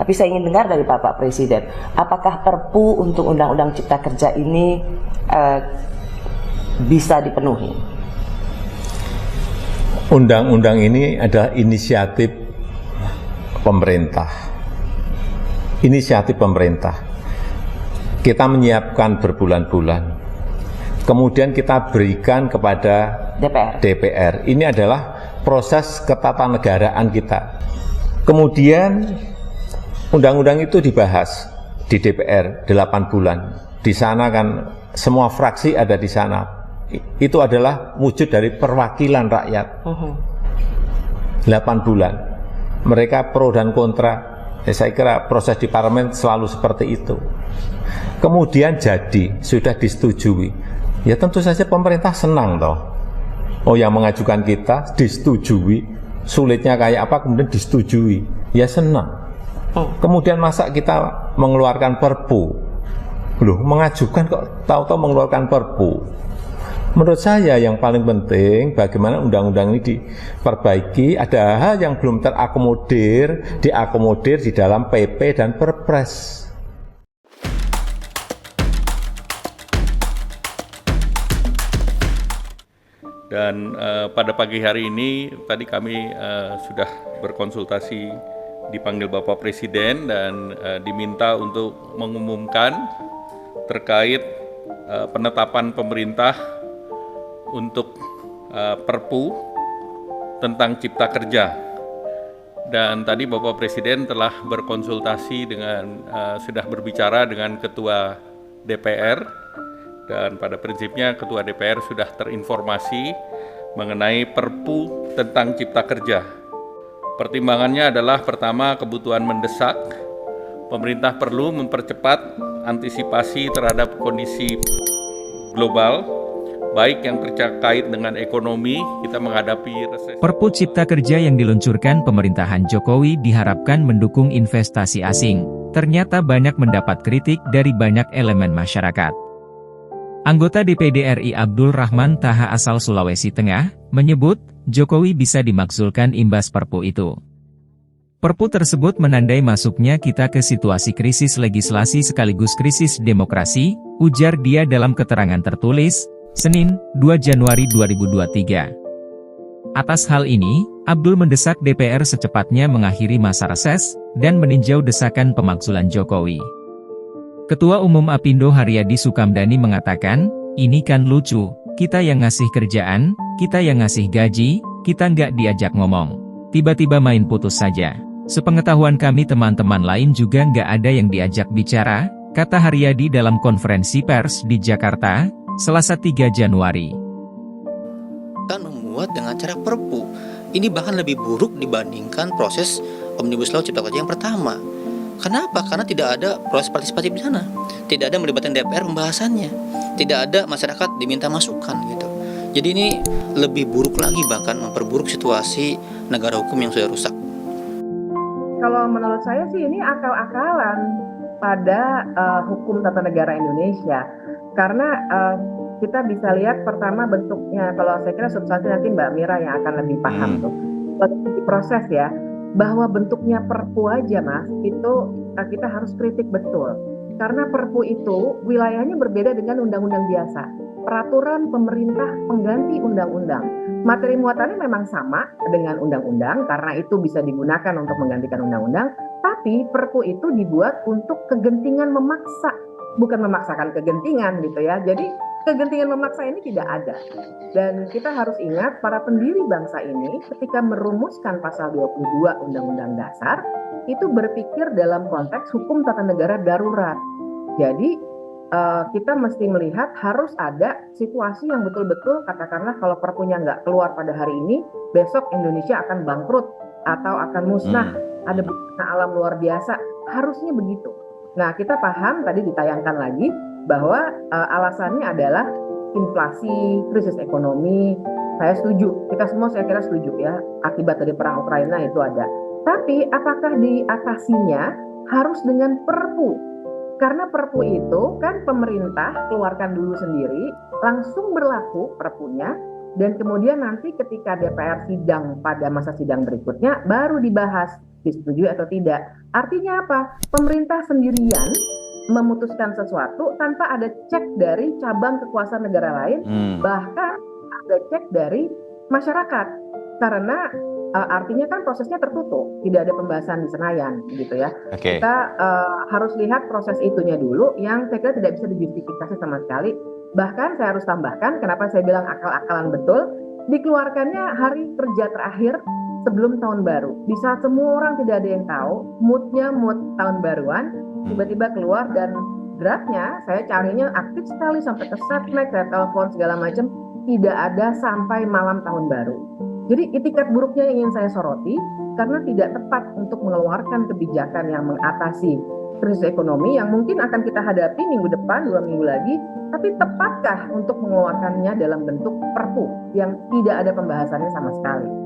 Tapi saya ingin dengar dari Bapak Presiden, apakah Perpu untuk Undang-Undang Cipta Kerja ini bisa dipenuhi? Undang-undang ini adalah inisiatif pemerintah. Inisiatif pemerintah. Kita menyiapkan berbulan-bulan. Kemudian kita berikan kepada DPR. Ini adalah proses ketatanegaraan kita. Kemudian undang-undang itu dibahas di DPR 8 bulan. Di sana kan semua fraksi ada di sana. Itu adalah wujud dari perwakilan rakyat. 8 bulan. Mereka pro dan kontra. Saya kira proses di parlemen selalu seperti itu. Kemudian jadi, sudah disetujui. Ya tentu saja pemerintah senang toh. Oh yang mengajukan kita disetujui. Sulitnya kayak apa kemudian disetujui. Ya senang. Kemudian masa kita mengeluarkan Perpu. Loh mengajukan kok tahu-tahu mengeluarkan Perpu. Menurut saya yang paling penting bagaimana undang-undang ini diperbaiki, ada hal yang belum terakomodir, diakomodir di dalam PP dan Perpres. Dan pada pagi hari ini tadi kami sudah berkonsultasi, dipanggil Bapak Presiden dan diminta untuk mengumumkan terkait penetapan pemerintah untuk Perpu tentang Cipta Kerja. Dan tadi Bapak Presiden telah berkonsultasi dengan, sudah berbicara dengan Ketua DPR, dan pada prinsipnya Ketua DPR sudah terinformasi mengenai Perpu tentang Cipta Kerja. Pertimbangannya adalah pertama, kebutuhan mendesak. Pemerintah perlu mempercepat antisipasi terhadap kondisi global, baik yang terkait dengan ekonomi, kita menghadapi resesi. Perpu Cipta Kerja yang diluncurkan pemerintahan Jokowi diharapkan mendukung investasi asing. Ternyata banyak mendapat kritik dari banyak elemen masyarakat. Anggota DPD RI Abdul Rahman Taha asal Sulawesi Tengah, menyebut, Jokowi bisa dimakzulkan imbas Perpu itu. Perpu tersebut menandai masuknya kita ke situasi krisis legislasi sekaligus krisis demokrasi, ujar dia dalam keterangan tertulis, Senin, 2 Januari 2023. Atas hal ini, Abdul mendesak DPR secepatnya mengakhiri masa reses, dan meninjau desakan pemakzulan Jokowi. Ketua Umum Apindo Haryadi Sukamdhani mengatakan, ini kan lucu, kita yang ngasih kerjaan, kita yang ngasih gaji, kita nggak diajak ngomong. Tiba-tiba main putus saja. Sepengetahuan kami teman-teman lain juga nggak ada yang diajak bicara, kata Haryadi dalam konferensi pers di Jakarta, Selasa 3 Januari. Kan memuat dengan cara Perpu. Ini bahkan lebih buruk dibandingkan proses Omnibus Law Cipta Kerja yang pertama. Kenapa? Karena tidak ada proses partisipatif di sana. Tidak ada melibatkan DPR pembahasannya. Tidak ada masyarakat diminta masukan gitu. Jadi ini lebih buruk lagi, bahkan memperburuk situasi negara hukum yang sudah rusak. Kalau menurut saya sih ini akal-akalan pada hukum tata negara Indonesia. Karena kita bisa lihat pertama bentuknya, kalau saya kira substansi nanti Mbak Mira yang akan lebih paham tuh. Di proses ya, bahwa bentuknya Perpu aja Mas, itu kita harus kritik betul. Karena Perpu itu wilayahnya berbeda dengan undang-undang biasa. Peraturan pemerintah pengganti undang-undang. Materi muatannya memang sama dengan undang-undang karena itu bisa digunakan untuk menggantikan undang-undang, tapi Perpu itu dibuat untuk kegentingan memaksa. Bukan memaksakan kegentingan gitu ya. Jadi kegentingan memaksa ini tidak ada. Dan kita harus ingat para pendiri bangsa ini ketika merumuskan pasal 22 Undang-Undang Dasar itu berpikir dalam konteks hukum tata negara darurat. Jadi kita mesti melihat harus ada situasi yang betul-betul katakanlah kalau perpunya nggak keluar pada hari ini, besok Indonesia akan bangkrut atau akan musnah. Ada bencana alam luar biasa. Harusnya begitu. Nah, kita paham tadi ditayangkan lagi bahwa alasannya adalah inflasi, krisis ekonomi. Saya setuju, kita semua saya kira setuju ya, akibat dari perang Ukraina itu ada. Tapi apakah diatasinya harus dengan Perpu? Karena Perpu itu kan pemerintah keluarkan dulu sendiri, langsung berlaku Perpunya, dan kemudian nanti ketika DPR sidang pada masa sidang berikutnya baru dibahas disetujui atau tidak. Artinya apa? Pemerintah sendirian memutuskan sesuatu tanpa ada cek dari cabang kekuasaan negara lain, bahkan ada cek dari masyarakat. Karena artinya kan prosesnya tertutup, tidak ada pembahasan di Senayan, gitu ya. Kita harus lihat proses itunya dulu, yang saya kira tidak bisa dijustifikasi sama sekali. Bahkan saya harus tambahkan, kenapa saya bilang akal-akalan betul, dikeluarkannya hari kerja terakhir sebelum tahun baru. Di saat semua orang tidak ada yang tahu, moodnya mood tahun baruan, tiba-tiba keluar dan draftnya saya carinya aktif sekali sampai ke setnek, saya telepon segala macam, tidak ada sampai malam tahun baru. Jadi itikat buruknya yang ingin saya soroti, karena tidak tepat untuk mengeluarkan kebijakan yang mengatasi krisis ekonomi yang mungkin akan kita hadapi minggu depan, 2 minggu lagi, tapi tepatkah untuk mengeluarkannya dalam bentuk perpu yang tidak ada pembahasannya sama sekali?